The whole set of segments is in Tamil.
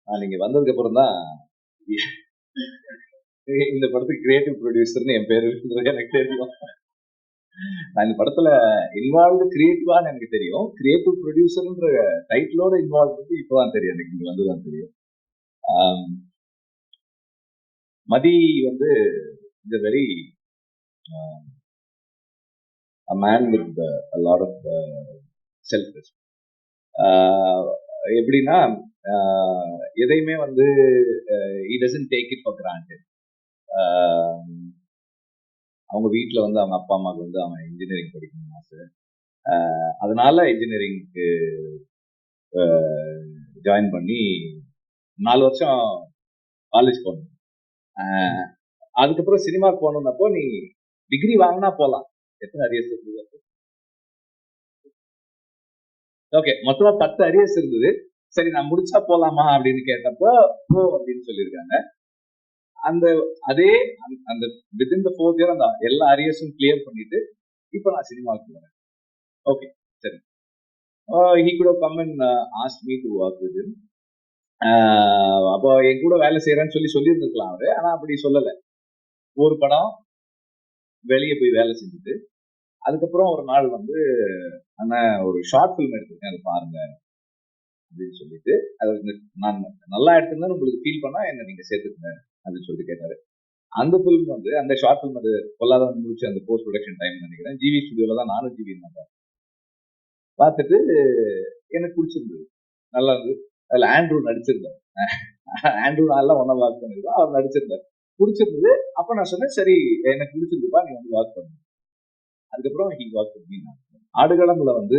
நீங்க வந்ததுக்கு அப்புறம் தான் இந்த படத்துக்கு கிரியேட்டிவ் ப்ரொடியூசர்னு என் பேர் எனக்கு தெரியும். நான் இந்த படத்துல இன்வால்வ்டு கிரியேட்டிவான்னு எனக்கு தெரியும். கிரியேட்டிவ் ப்ரொடியூசர்ன்ற டைட்டிலோட இன்வால்வ் வந்து இப்பதான் தெரியும், எனக்கு இங்க வந்துதான் தெரியும். மதி வந்து இந்த very a man with a lot of self-respect. எப்படின்னா எதையுமே வந்து he doesn't take it for granted. அவங்க வீட்டில் வந்து அவங்க அப்பா அம்மாவுக்கு வந்து அவன் இன்ஜினியரிங் படிக்கணும்னு ஆசை. அதனால இன்ஜினியரிங்க்கு ஜாயின் பண்ணி 4 வருஷம் காலேஜ் போகணும். அதுக்கப்புறம் சினிமாவுக்கு போகணுன்னப்போ நீ டிகிரி வாங்கினா போகலாம். எத்தனை அரியர்ஸ் இருந்தது? ஓகே, மொத்தமா 10 அரியர்ஸ் இருந்தது. சரி, நான் முடிச்சா போலாமா அப்படின்னு கேட்டப்போ போ அப்படின்னு சொல்லியிருக்காங்க. அந்த வித்தின் த 4th இயர் அந்த எல்லா அரியர்ஸும் கிளியர் பண்ணிட்டு இப்போ நான் சினிமாவுக்கு போறேன். ஓகே, சரி. he could have come and asked me to work with him. அப்போ என் கூட வேலை செய்யறேன்னு சொல்லியிருந்துக்கலாம் அவரு. ஆனா அப்படி சொல்லலை. ஒரு படம் வெளியே போய் வேலை செஞ்சுட்டு அதுக்கப்புறம் ஒரு நாள் வந்து அண்ணன் ஒரு ஷார்ட் ஃபிலிம் எடுத்திருக்கேன், அதை பாருங்க அப்படின்னு சொல்லிட்டு, அது நான் நல்லா எடுத்திருந்தேன்னு உங்களுக்கு ஃபீல் பண்ணா என்ன நீங்க சேர்த்துக்கங்க அப்படின்னு சொல்லிட்டு கேட்டாரு. அந்த ஃபிலிம் வந்து அந்த ஷார்ட் ஃபிலிம் அது பொல்லாதவன் முடிச்சு அந்த போஸ்ட் ப்ரொடக்ஷன் டைம் நினைக்கிறேன். ஜிவி ஸ்டுடியோல தான் நானும் ஜிவி இருந்தாங்க. பார்த்துட்டு எனக்கு பிடிச்சிருந்தது, நல்லா இருந்தது. அதுல ஆண்ட்ரூ நடிச்சிருந்தார். ஆண்ட்ரூ நல்லா ஒன்னா வாக் பண்ணிருக்கோம், அவர் நடிச்சிருந்தார், பிடிச்சிருந்தது. அப்ப நான் சொன்னேன், சரி எனக்கு பிடிச்சிருந்துப்பா, நீ வந்து வாக் பண்ணு. அதுக்கப்புறம் ஹி வாக் பண்ணி ஆடுகளம்ல வந்து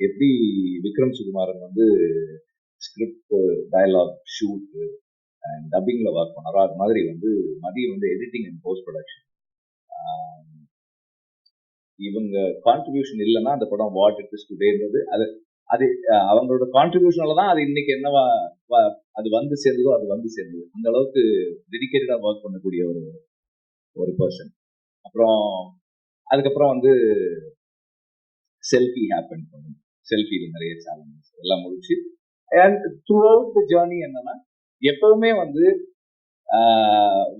எப்படி விக்ரம் சுகுமாரன் வந்து ஸ்கிரிப்ட், டயலாக், ஷூட் அண்ட் டப்பிங்ல ஒர்க் பண்ணாரோ அது மாதிரி வந்து மதி வந்து எடிட்டிங் அண்ட் போஸ்ட் ப்ரொடக்ஷன். இவங்க கான்ட்ரிபியூஷன் இல்லைன்னா அந்த படம் வாட் இட் இஸ் டுடேன்றது அது அவங்களோட கான்ட்ரிபியூஷனால தான் அது இன்னைக்கு என்னவா அது வந்து சேர்ந்ததோ அது வந்து சேர்ந்தது. அந்த அளவுக்கு டெடிகேட்டடா ஒர்க் பண்ணக்கூடிய ஒரு பர்சன். அப்புறம் அதுக்கப்புறம் வந்து செல்ஃபி ஹேப்பன் பண்ணும். செல்ஃபியில் நிறைய சேலஞ்சஸ் எல்லாம் முடிச்சு and through out the journey என்னன்னா எப்பவுமே வந்து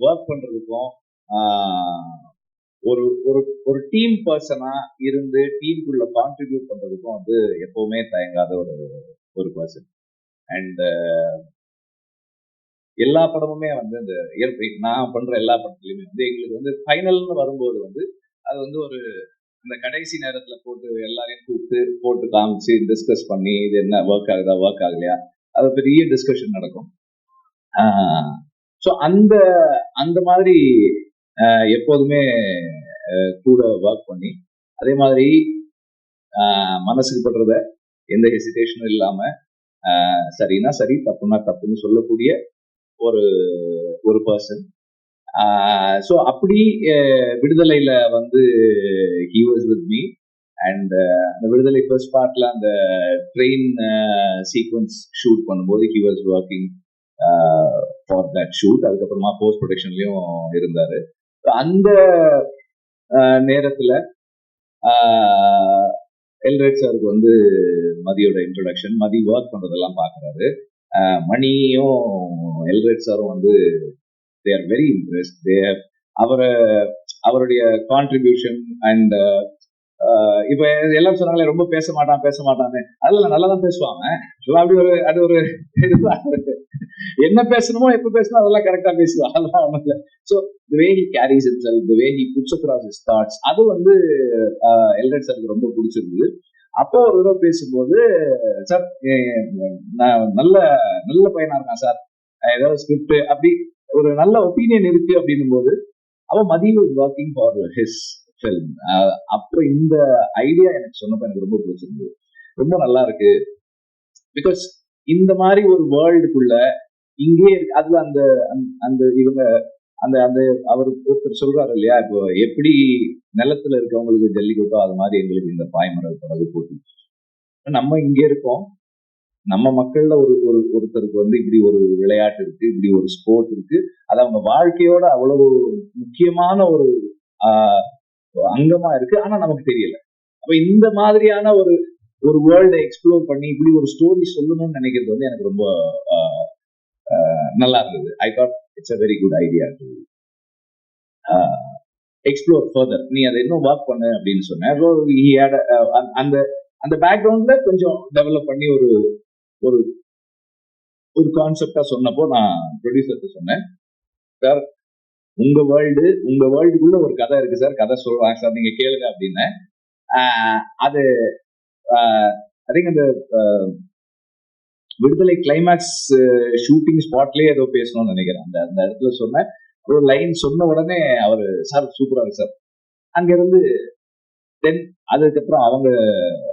ஒர்க் பண்றதுக்கும் ஒரு ஒரு ஒரு டீம் பர்சனா இருந்து டீமுக்குள்ள கான்ட்ரிபியூட் பண்றதுக்கும் வந்து எப்பவுமே தயங்காத ஒரு பர்சன். அண்ட் எல்லா படமுமே வந்து அந்த நான் பண்ற எல்லா படத்துலயுமே வந்து எங்களுக்கு வந்து ஃபைனல்னு வரும்போது வந்து அது வந்து ஒரு அந்த கடைசி நேரத்துல போட்டு எல்லாரையும் கூப்பிட்டு போட்டு காமிச்சு டிஸ்கஸ் பண்ணி இது என்ன ஒர்க் ஆகுதா ஒர்க் ஆகலையா, அது பெரிய டிஸ்கஷன் நடக்கும். ஸோ அந்த மாதிரி எப்போதுமே கூட ஒர்க் பண்ணி அதே மாதிரி மனசுக்கு படுறத எந்த ஹெசிடேஷனும் இல்லாம சரின்னா சரி தப்புனா தப்புன்னு சொல்லக்கூடிய ஒரு பர்சன். ஸோ அப்படி விடுதலையில வந்து he was with me and அந்த விடுதலை ஃபர்ஸ்ட் பார்ட்ல அந்த ட்ரெயின் சீக்வன்ஸ் ஷூட் பண்ணும்போது he was working for that shoot. அதுக்கப்புறமா போஸ்ட் ப்ரொடக்ஷன்லயும் இருந்தாரு. அந்த நேரத்துல எல்ரேட் சாருக்கு வந்து மதியோட இன்ட்ரோடக்ஷன், மதி ஒர்க் பண்றதெல்லாம் பாக்குறாரு. மணியும் எல்ரேட் சாரும் வந்து they are very impressed. They have அவருடைய கான்ட்ரிபியூஷன் அண்ட் இப்ப எல்லாம் சொன்னாங்களே ரொம்ப பேச மாட்டான்னு, அதெல்லாம் நல்லா தான் பேசுவாங்க. அப்படி ஒரு என்ன பேசணுமோ எப்ப பேசணும் அதெல்லாம் கரெக்டா பேசுவாங்க, அதெல்லாம் ஒண்ணும் இல்லை. So the way he carries himself, the way he puts across his thoughts, அது வந்து எல்ரேட் சாருக்கு ரொம்ப பிடிச்சிருந்தது. அப்போ ஒரு தடவை பேசும்போது, சார் நல்ல நல்ல பையனா இருக்கான் சார், ஏதாவது ஸ்கிரிப்ட் அப்படி ஒரு நல்ல ஒப்பீனியன் இருக்கு அப்படின்னும் போது அவன் Mathi was working for his film. அப்போ இந்த ஐடியா எனக்கு சொன்னப்ப எனக்கு ரொம்ப பிடிச்சிருந்தது, ரொம்ப நல்லா இருக்கு. பிகாஸ் இந்த மாதிரி ஒரு வேர்ல்டுக்குள்ள இங்கே அதுல அந்த அந்த இவங்க அந்த அந்த அவர் ஒருத்தர் சொல்றாரு இல்லையா, இப்போ எப்படி நிலத்துல இருக்கவங்களுக்கு ஜல்லிக்கட்டோ அது மாதிரி எங்களுக்கு இந்த பாய்மரம் படகு போட்டி. நம்ம இங்கே இருக்கோம், நம்ம மக்கள்ல ஒருத்தருக்கு வந்து இப்படி ஒரு விளையாட்டு இருக்கு, இப்படி ஒரு ஸ்போர்ட் இருக்கு, அது அவங்க வாழ்க்கையோட அவ்வளவு முக்கியமான ஒரு அங்கமா இருக்கு, ஆனா நமக்கு தெரியல. அப்ப இந்த மாதிரியான ஒரு ஒரு வேர்ல்டை எக்ஸ்ப்ளோர் பண்ணி இப்படி ஒரு ஸ்டோரி சொல்லணும்னு நினைக்கிறது வந்து எனக்கு ரொம்ப நல்லா இருந்தது. I thought it's a very good idea to explore further. நீ அதை இன்னும் ஒர்க் பண்ணு அப்படின்னு சொன்னேன். அந்த அந்த பேக்ரவுண்ட்ல கொஞ்சம் டெவலப் பண்ணி ஒரு ஒரு ஒரு கான்செப்டா சொன்னப்போ நான் ப்ரொடியூசர்கிட்ட சொன்னேன், சார் உங்க வேர்ல்டுக்குள்ள ஒரு கதை இருக்கு சார், கதை சொல்றாங்க சார், நீங்க கேளுங்க அப்படின்னு. அது ஐ திங்க் அந்த விடுதலை கிளைமேக்ஸ் ஷூட்டிங் ஸ்பாட்லயே ஏதோ பேசணும்னு நினைக்கிறேன். அந்த இடத்துல சொன்ன ஒரு லைன் சொன்ன உடனே அவரு சார் சூப்பரா இருக்கு சார். அங்க இருந்து தென் அதுக்கப்புறம் அவங்க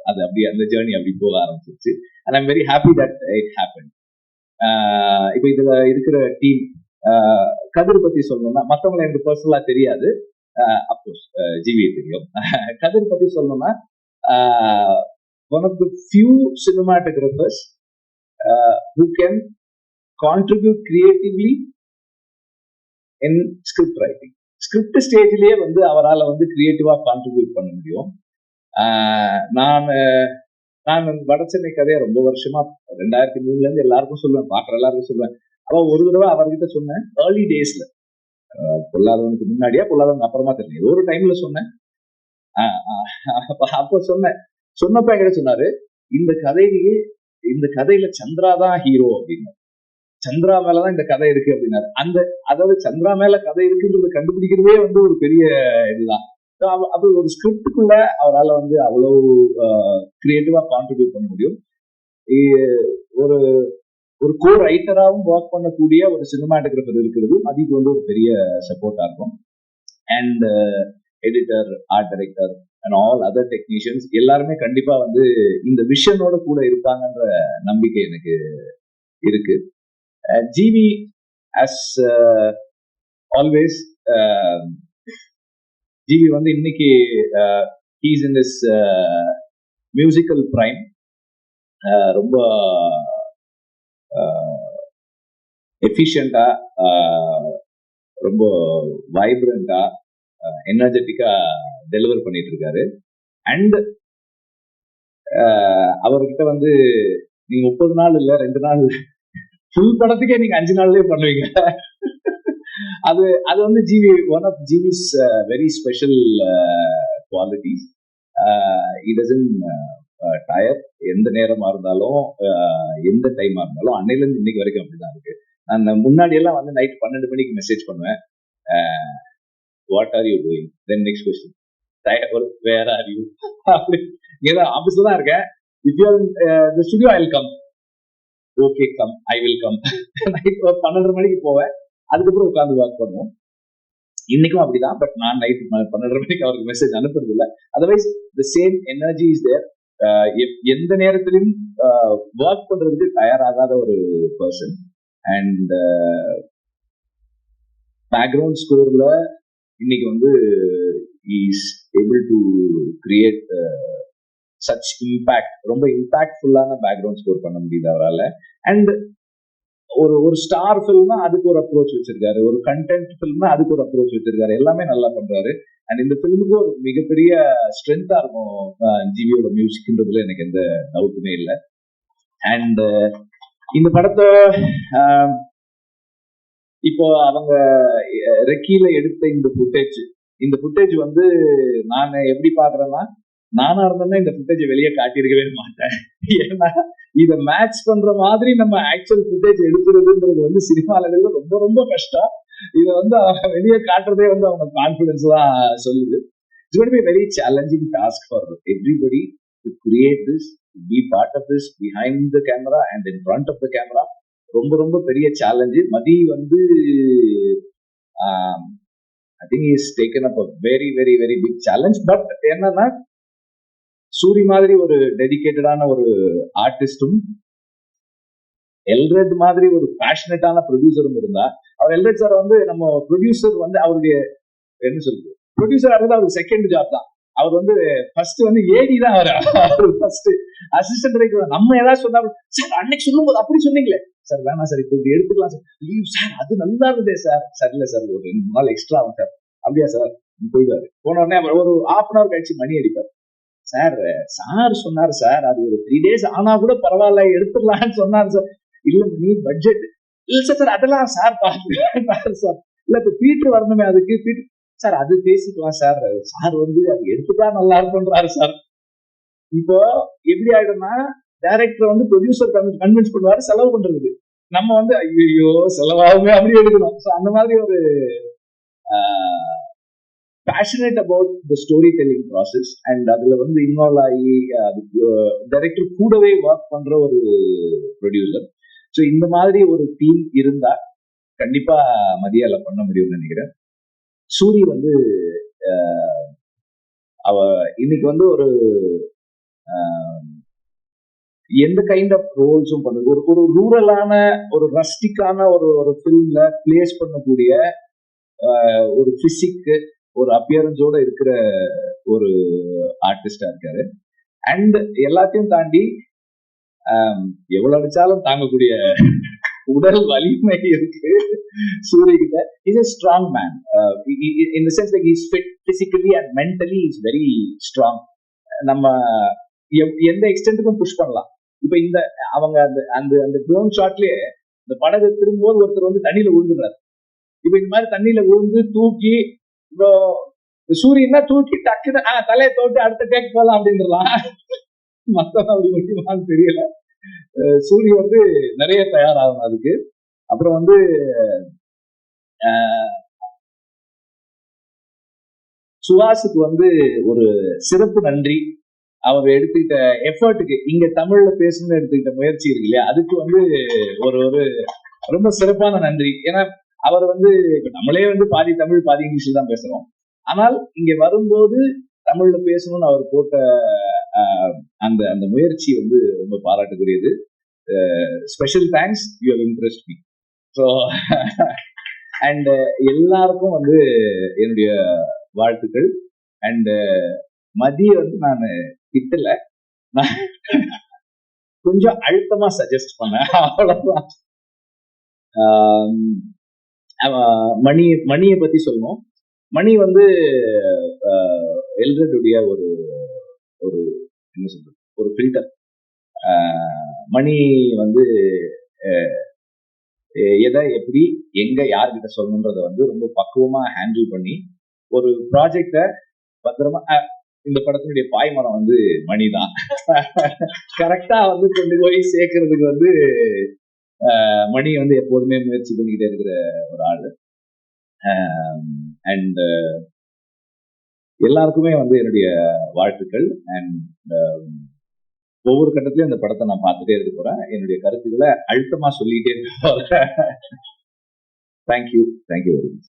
அது அப்படியே அந்த ஜேர்னி அப்படி போக ஆரம்பிச்சிருச்சு. And I'm very happy that it happen. இப்போ இதுல இருக்கிற டீம் கதிர் பத்தி சொல்லணும்னா, மற்றவங்களை எனக்கு பர்சனலா தெரியாது, அப்கோர்ஸ் ஜிவி தெரியும். கதிர் பத்தி சொல்லணும்னா one of the few cinematographers who can contribute creatively in script writing. Script ஸ்டேஜ்லயே வந்து அவரால் வந்து கிரியேட்டிவா கான்ட்ரிபியூட் பண்ண முடியும். நான் வடசென்னை கதையை ரொம்ப வருஷமா 2003 இருந்து எல்லாருக்கும் சொல்லுவேன், பார்க்குற எல்லாருக்கும் சொல்லுவேன். அப்போ ஒரு தடவை அவர்கிட்ட சொன்னேன், ஏர்லி டேஸ்ல, பொல்லாதவனுக்கு முன்னாடியா பொல்லாதவனுக்கு அப்புறமா தெரியல, ஏதோ ஒரு டைம்ல சொன்னேன். அப்போ சொன்னப்ப என்கிட்ட சொன்னாரு, இந்த கதையில சந்திரா தான் ஹீரோ அப்படின்னு, சந்திரா மேலதான் இந்த கதை இருக்கு அப்படின்னாரு. அதாவது சந்திரா மேல கதை இருக்குன்றத கண்டுபிடிக்கிறதே வந்து ஒரு பெரிய இதுதான். அப்படி ஒரு ஸ்கிரிப்டுக்குள்ள அவரால் வந்து அவ்வளவு கிரியேட்டிவா கான்ட்ரிபியூட் பண்ண முடியும். ஒரு ஒரு கோ ரைட்டராகவும் ஒர்க் பண்ணக்கூடிய ஒரு சினிமாட்டோகிராஃபர் இருக்கிறது அதுக்கு வந்து ஒரு பெரிய சப்போர்ட்டா இருக்கும். And editor, art director and all other technicians எல்லாருமே கண்டிப்பா வந்து இந்த விஷனோட கூட இருப்பாங்கன்ற நம்பிக்கை எனக்கு இருக்கு. ஜிவி as always, ஜிவி வந்து இன்னைக்கு he is in this musical prime. ரொம்ப எஃபிஷியண்டா, ரொம்ப வைப்ரண்டா, எனர்ஜெட்டிக்கா டெலிவர் பண்ணிட்டு இருக்காரு. அண்ட் அவர்கிட்ட வந்து நீங்க 30 நாள் இல்ல 2 நாள், ஃபுல் படத்துக்கே நீங்க 5 நாள்லயே பண்ணுவீங்க. அது வந்து GV, one of GV's very special qualities. It doesn't tire. எந்த நேரமா இருந்தாலும், எந்த டைமா இருந்தாலும், அன்னையில இருந்து இன்னைக்கு வரைக்கும் அப்படிதான் இருக்கு. நான் முன்னாடி எல்லாம் வந்து நைட் 12 மணிக்கு மெசேஜ் பண்ணுவேன், what are you doing, then next question where are you, அப்படி ஏதாவது ஆபீஸ்ல தான் இருக்கேன், if you are in the studio I will come, okay come, I will come. Night 12 மணிக்கு போவேன், அதுக்கப்புறம் உட்காந்து ஒர்க் பண்ணுவோம். இன்னைக்கும் அப்படிதான். பட் நான் நைட் 12 மணிக்கு அவருக்கு மெசேஜ் அனுப்புறது இல்லை. Otherwise the same energy is there. எந்த நேரத்திலும் ஒர்க் பண்றதுக்கு தயாராகாத ஒரு பர்சன். அண்ட் பேக்ரவுண்ட் ஸ்கோர்ல இன்னைக்கு வந்து is able to create such impact, ரொம்ப இம்பாக்ட்ஃபுல்லான பேக்ரவுண்ட் ஸ்கோர் பண்ண முடியுது அவரால். அண்ட் ஒரு ஸ்டார் ஃபில்ம்னா அதுக்கு ஒரு அப்ரோச் வச்சிருக்காரு, ஒரு கண்டென்ட் ஃபில்ம்னா அதுக்கு ஒரு அப்ரோச் வச்சிருக்காரு, எல்லாமே நல்லா பண்றாரு. அண்ட் இந்த ஃபில்முக்கு ஒரு மிகப்பெரிய ஸ்ட்ரென்த்தா இருக்கும் ஜிவியோட மியூசிக்ன்றதுல எனக்கு எந்த டவுட்டுமே இல்லை. அண்ட் இந்த படத்தை இப்போ அவங்க ரெக்கியில எடுத்த இந்த ஃபுட்டேஜ் வந்து நான் எப்படி பாக்குறேன்னா, நானா இருந்தேன்னா இந்த ஃபுட்டேஜை வெளியே காட்டியிருக்கவே மாட்டேன். ஏன்னா இதை மேட்ச் பண்ற மாதிரி நம்ம ஆக்சுவல் ஃபுட்டேஜ் எடுக்கிறதுன்றது வந்து சினிமால ரொம்ப ரொம்ப கஷ்டம். இதை வந்து அவங்க வெளியே காட்டுறதே வந்து அவங்க கான்பிடன்ஸ் தான் சொல்லுது. It's going to be a very challenging task for everybody to create this, to be part of this behind the camera and in front of the camera. ரொம்ப ரொம்ப பெரிய சேலஞ்சு. மதி வந்து I think he has taken up a very very very big challenge. But என்னன்னா, சூரி மாதிரி ஒரு டெடிகேட்டடான ஒரு ஆர்டிஸ்டும், எல்ரெட் மாதிரி ஒரு பேஷனட்டான ப்ரொடியூசரும் இருந்தா, அவர் எல்ரெட் சார் வந்து நம்ம ப்ரொடியூசர் வந்து அவருடைய என்ன சொல்றது, ப்ரொடியூசர் ஆகிறது அவருக்கு செகண்ட் ஜாப் தான். அவர் வந்து ஃபர்ஸ்ட் வந்து ஏடி தான், அவர் ஃபர்ஸ்ட் அசிஸ்டன்ட் டைரக்டர். நம்ம ஏதாவது சொன்னா, சார் அன்னைக்கு சொல்லும் போது அப்படி சொன்னீங்களே சார், வேணாம் சார் இப்போ இப்படி எடுத்துக்கலாம் சார், சார் அது நல்லா இருந்தே சார், சரியில்லை சார் ஒரு 2 நாள் எக்ஸ்ட்ரா ஆகும் சார், அப்படியா சார் போயிடுவாரு. போன உடனே ஒரு 1/2 hour கழிச்சு மணி அடிப்பார், சார் சார் சொன்னார் சார், அது ஒரு 3 days ஆனா கூட பரவாயில்ல எடுத்துடலாம்னு சொன்னார் சார். இல்ல நீ பட்ஜெட் இல்ல சார் அதெல்லாம் சார் பாரு சார். இல்ல இப்ப பீட்டர் வரணுமே, அதுக்கு பீட்டர் சார் அது பேசிக்கலாம் சார். சார் வந்து அது எடுத்துட்டா நல்லா இருக்கும்ன்றாரு சார். இப்போ எப்படி ஆயிடும்னா, டைரக்டர் வந்து ப்ரொடியூசர் கன்வின்ஸ் பண்ணுவாரு செலவு பண்றதுக்கு. நம்ம வந்து ஐயோ செலவாகுமே அப்படி எடுக்கணும். அந்த மாதிரி ஒரு passionate about the story telling process and அதுல வந்து இன்வால்வ் ஆகி டைரக்டர் கூடவே ஒர்க் பண்ற ஒரு ப்ரொடியூசர். ஸோ இந்த மாதிரி ஒரு டீம் இருந்தா கண்டிப்பா மதியால பண்ண முடியும்னு நினைக்கிறேன். சூரி வந்து அவ இன்னைக்கு வந்து ஒரு எந்த கைண்ட் ஆஃப் ரோல்ஸும் பண்ணுது. ஒரு ரூரலான ஒரு ரஸ்டிக்கான ஒரு ஃபிலிம்ல பிளேஸ் பண்ணக்கூடிய ஒரு பிசிக் ஒரு அப்பியரன்ஸோட இருக்கிற ஒரு ஆர்டிஸ்டா இருக்காரு. அண்ட் எல்லாத்தையும் தாண்டி எவ்வளவு அடிச்சாலும் தாங்கக்கூடிய உடல் வலிமை இருக்கு சூரிய கிட்ட. Is a strong man in the sense like he's fit physically and mentally is very strong. நம்ம எந்த எக்ஸ்டென்ட்டுக்கும் புஷ் பண்ணலாம். இப்ப இந்த அவங்க அந்த ட்ரோன் ஷாட்லயே இந்த படகு திரும்பும்போது ஒருத்தர் வந்து தண்ணியில விழுந்துடுறாரு. இப்ப இந்த மாதிரி தண்ணியில விழுந்து தூக்கி இப்போ சூரியன்னா தூக்கி டக்குன்னு தலையை தோட்டு அடுத்த டேக் போகலாம் அப்படின்றலாம். மத்தம் அப்படி முக்கியமானு தெரியல. சூரிய வந்து நிறைய தயாராகும் அதுக்கு. அப்புறம் வந்து சுஹாஸுக்கு வந்து ஒரு சிறப்பு நன்றி. அவர் எடுத்துக்கிட்ட எஃபர்ட்டுக்கு, இங்க தமிழ்ல பேசணும்னு எடுத்துக்கிட்ட முயற்சி இருக்கு இல்லையா, அதுக்கு வந்து ஒரு ரொம்ப சிறப்பான நன்றி. ஏன்னா அவர் வந்து நம்மளே வந்து பாதி தமிழ் பாதி இங்கிலீஷ்ல தான் பேசுறோம். ஆனால் இங்க வரும்போது தமிழ்ல பேசணும்னு அவர் போட்ட அந்த அந்த முயற்சி வந்து ரொம்ப பாராட்டுக்குரியது. Special thanks, you have impressed me. So and எல்லாருக்கும் வந்து என்னுடைய வாழ்த்துக்கள். அண்ட் மதிய வந்து நான் திட்டல, நான் கொஞ்சம் அழுத்தமா சஜஸ்ட் பண்ணேன், அவ்வளவுதான். மணியை பத்தி சொல்லணும். மணி வந்து எல்ரடுடைய ஒரு ஒரு என்ன சொல்றது ஒரு ஃபில்டர். மணி வந்து எதை எப்படி எங்க யார்கிட்ட சொல்லணுன்றத வந்து ரொம்ப பக்குவமா ஹேண்டில் பண்ணி ஒரு ப்ராஜெக்ட பத்திரமா, இந்த படத்தினுடைய பாய்மரம் வந்து மணிதான் கரெக்டா வந்து கொண்டு போய் சேர்க்கறதுக்கு வந்து மணி வந்து எப்போதுமே முயற்சி பண்ணிக்கிட்டே இருக்கிற ஒரு ஆளு. அண்ட் எல்லாருக்குமே வந்து என்னுடைய வாழ்த்துக்கள். அண்ட் ஒவ்வொரு கட்டத்திலயும் இந்த படத்தை நான் பார்த்துட்டே இருக்க போறேன். என்னுடைய கருத்துக்களை அழுத்தமா சொல்லிக்கிட்டே இருக்க போறேன். Thank you very much.